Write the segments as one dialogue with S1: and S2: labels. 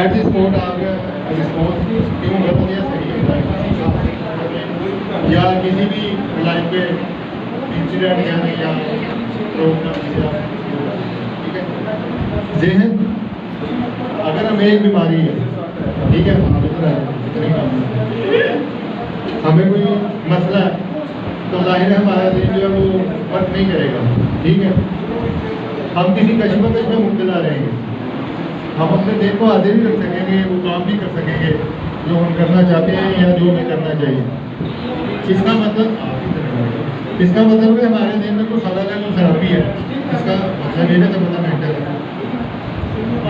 S1: At the sport آپ کا response کیوں غلط یا صحیح ہے یا کسی بھی لائف پہ انسیڈنٹ یا پروگرام ٹھیک ہے. ذہن اگر ہمیں ایک بیماری ہے ٹھیک ہے ہمیں کوئی مسئلہ ہے تو ظاہر ہے ہمارا ذہن جو ہے وہ ورک نہیں کرے گا ٹھیک ہے. ہم کسی کشمکش میں مبتلا رہیں گے ہم اپنے ذہن کو حاضر بھی رکھ سکیں گے وہ کام بھی کر سکیں گے جو ہم کرنا چاہتے ہیں یا جو ہمیں کرنا چاہیے. اس کا مطلب ہے ہمارے ذہن میں کوئی خلل ہے کوئی خرابی ہے. اس کا مطلب یہ نہیں مطلب مینٹل ہے.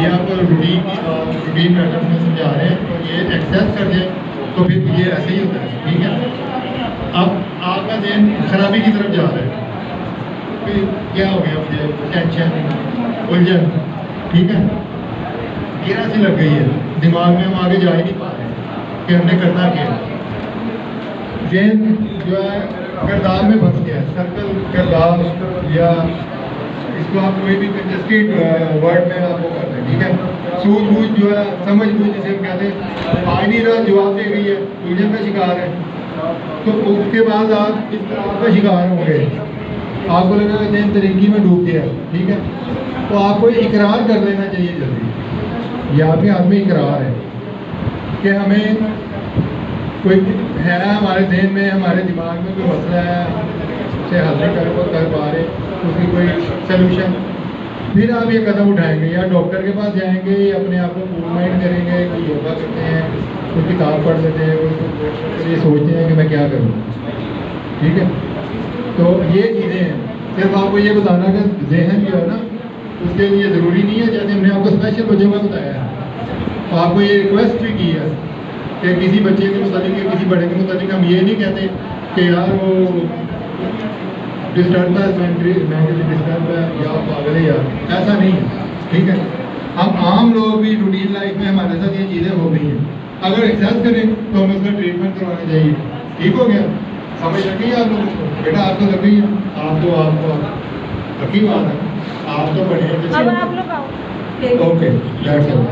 S1: یہ آپ کو روٹین میٹر میں سمجھا رہے ہیں تو یہ ایکسیس کر دیں تو پھر یہ ایسے ہی ہوتا ہے ٹھیک ہے. اب آپ کا ذہن خرابی کی طرف جا رہا ہے پھر کیا ہو گیا مجھے ٹینشن الجھن ٹھیک ہے گرا سی لگ گئی ہے دماغ میں ہم آگے جا ہی نہیں پا رہے کہ ہم نے کرنا کیا. ذہن جو ہے کردار میں پھنس گیا ہے سرکل کردار یا اس کو آپ کوئی بھی کنجسٹیڈ ورڈ میں آپ کو کرتے ہیں ٹھیک ہے. سوجھ بوجھ جو ہے سمجھ بوجھ جسے ہم کہتے ہیں آج نہیں رہا جواب دے گئی ہے الجھن کا شکار ہے تو اس کے بعد آپ اس طرح کا شکار ہوں گے آپ کو لگا کہ ذہن طریقی میں ڈوب گیا ٹھیک ہے. تو آپ کو اقرار کر لینا چاہیے جلدی. یہ آپ کے ہاتھ میں اقرار ہے کہ ہمیں کوئی ہے ہمارے ذہن میں ہمارے دماغ میں کوئی مسئلہ ہے اسے حل نہیں کر پا رہے اس کی کوئی سلوشن. پھر آپ یہ قدم اٹھائیں گے یا ڈاکٹر کے پاس جائیں گے یا اپنے آپ کو کول مائنڈ کریں گے کوئی یوگا کرتے ہیں کوئی کتاب پڑھ لیتے ہیں یہ سوچتے ہیں کہ میں کیا کروں ٹھیک ہے. تو یہ چیزیں ہیں. صرف آپ کو یہ بتانا کہ ذہن جو ہے نا اس کے لیے ضروری نہیں ہے جیسے ہم نے آپ کو اسپیشل وجہ میں بتایا ہے. تو آپ کو یہ ریکویسٹ بھی کی ہے کہ کسی بچے کے متعلق یا کسی بڑے کے متعلق ہم یہ نہیں کہتے کہ یار وہ ڈسٹرب ہے مینٹلی ڈسٹرب ہے یا پاگل ہے یار ایسا نہیں ہے ٹھیک ہے. ہم عام لوگ بھی روٹین لائف میں ہمارے ساتھ یہ چیزیں ہو گئی ہیں اگر ایکسیس کریں تو ہمیں اس کا ٹریٹمنٹ کروانا چاہیے. ٹھیک ہو گیا سمجھ لگ گئی ہے آپ لوگوں کو بیٹا آپ کو لگ گئی ہے آپ کو پکی بات ہے آپ تو بڑھے اوکے دیٹس آل.